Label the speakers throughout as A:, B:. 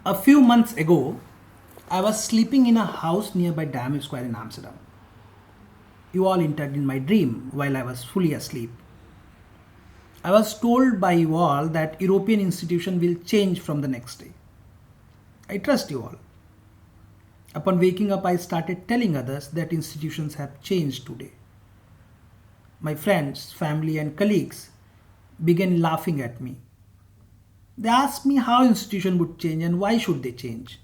A: A few months ago, I was sleeping in a house nearby Dam Square in Amsterdam. You all entered in my dream while I was fully asleep. I was told by you all that European institution will change from the next day. I trust you all. Upon waking up, I started telling others that institutions have changed today. My friends, family, and colleagues began laughing at me. They asked me how institution would change and why should they change.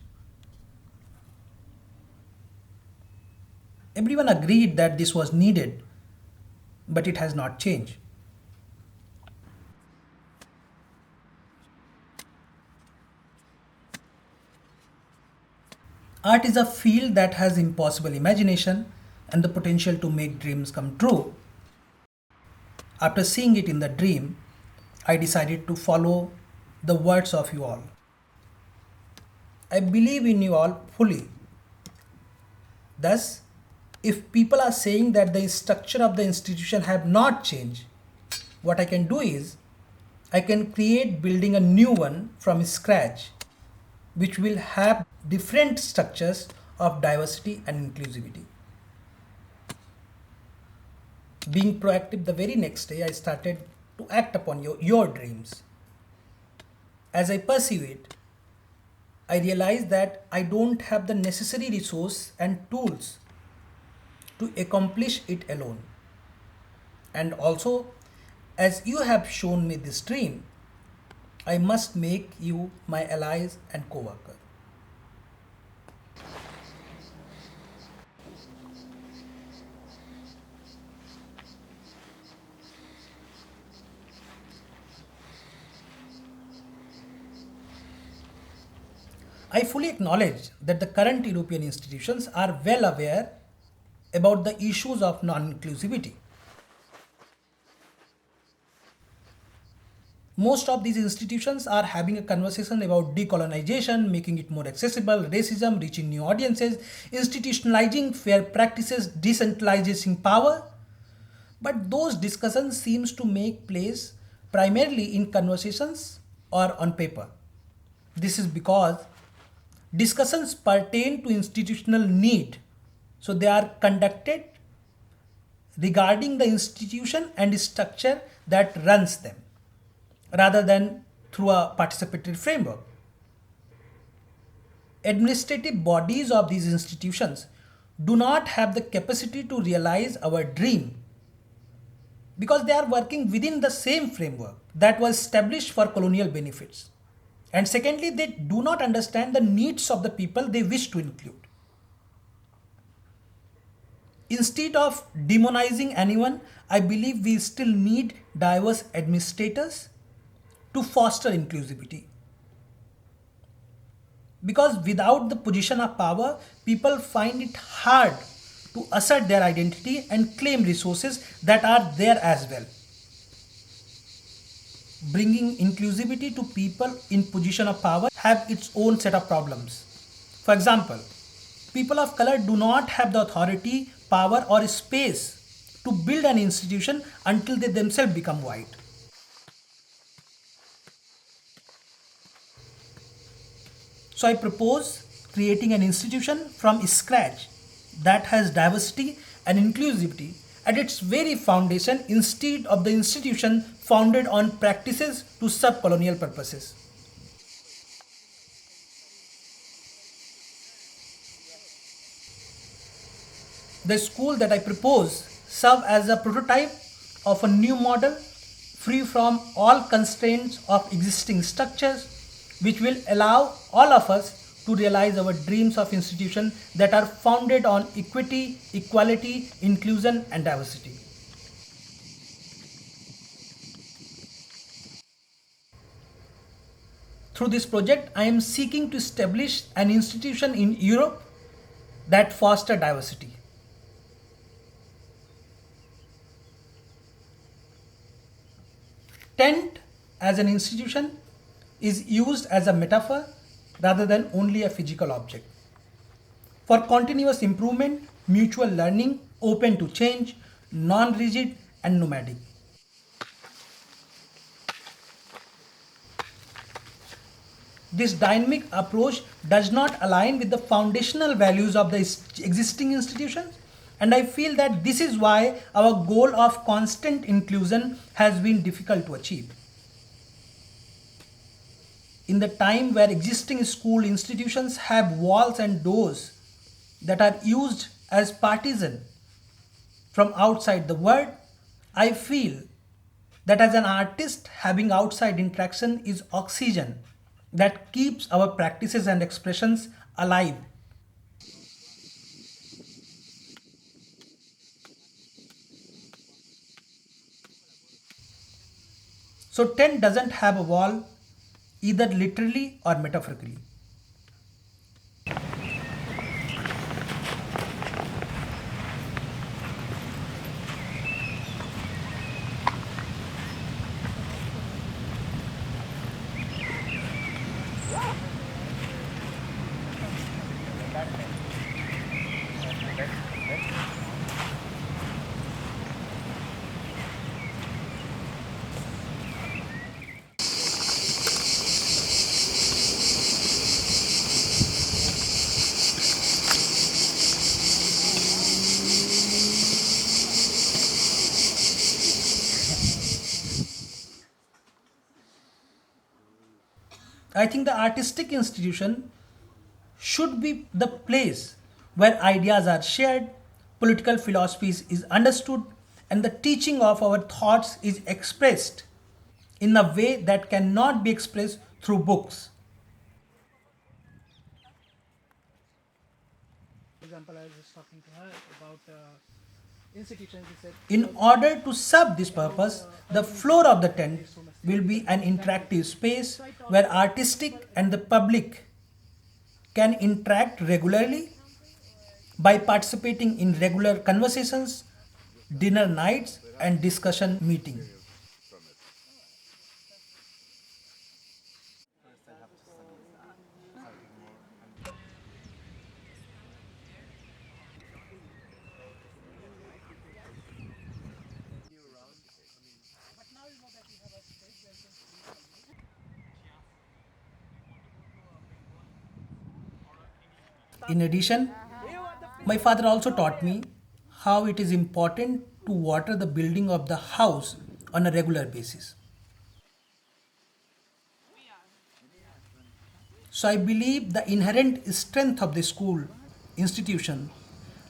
A: Everyone agreed that this was needed, but it has not changed. Art is a field that has impossible imagination and the potential to make dreams come true. After seeing it in the dream, I decided to follow the words of you all. I believe in you all fully. Thus, if people are saying that the structure of the institution have not changed, what I can do is I can create building a new one from scratch which will have different structures of diversity and inclusivity. Being proactive, the very next day I started to act upon your dreams. As I pursue it, I realized that I don't have the necessary resource and tools to accomplish it alone. And also, as you have shown me this dream, I must make you my allies and co-workers. I fully acknowledge that the current European institutions are well aware about the issues of non-inclusivity. Most of these institutions are having a conversation about decolonization, making it more accessible, racism, reaching new audiences, institutionalizing fair practices, decentralizing power. But those discussions seems to make place primarily in conversations or on paper. This is because discussions pertain to institutional need, so they are conducted regarding the institution and structure that runs them rather than through a participatory framework. Administrative bodies of these institutions do not have the capacity to realize our dream because they are working within the same framework that was established for colonial benefits. And secondly, they do not understand the needs of the people they wish to include. Instead of demonizing anyone, I believe we still need diverse administrators to foster inclusivity. Because without the position of power, people find it hard to assert their identity and claim resources that are there as well. Bringing inclusivity to people in position of power have its own set of problems. For example, people of color do not have the authority, power or space to build an institution until they themselves become white. So I propose creating an institution from scratch that has diversity and inclusivity at its very foundation instead of the institution founded on practices to sub-colonial purposes. The school that I propose serve as a prototype of a new model free from all constraints of existing structures which will allow all of us to realize our dreams of institutions that are founded on equity, equality, inclusion and diversity. Through this project, I am seeking to establish an institution in Europe that foster diversity. Tent as an institution is used as a metaphor rather than only a physical object. For continuous improvement, mutual learning, open to change, non rigid, and nomadic. This dynamic approach does not align with the foundational values of the existing institutions, and I feel that this is why our goal of constant inclusion has been difficult to achieve. In the time where existing school institutions have walls and doors that are used as partisan from outside the world, I feel that as an artist, having outside interaction is oxygen that keeps our practices and expressions alive. So, tent doesn't have a wall either literally or metaphorically. I think the artistic institution should be the place where ideas are shared, political philosophies is understood, and the teaching of our thoughts is expressed in a way that cannot be expressed through books. For example, I was just talking to her about institutions. He said, in order to serve this purpose, the floor of the tent will be an interactive space where artistic and the public can interact regularly by participating in regular conversations, dinner nights, and discussion meetings. In addition, my father also taught me how it is important to water the building of the house on a regular basis. So I believe the inherent strength of the school institution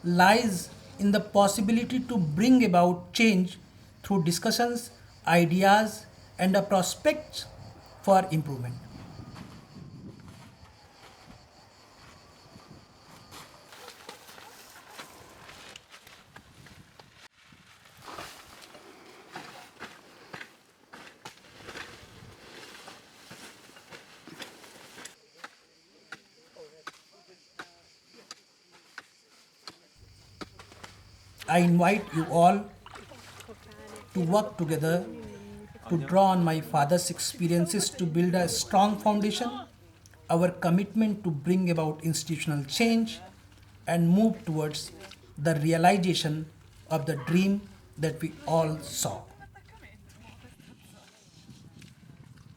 A: lies in the possibility to bring about change through discussions, ideas, and a prospect for improvement. I invite you all to work together to draw on my father's experiences to build a strong foundation, our commitment to bring about institutional change, and move towards the realization of the dream that we all saw.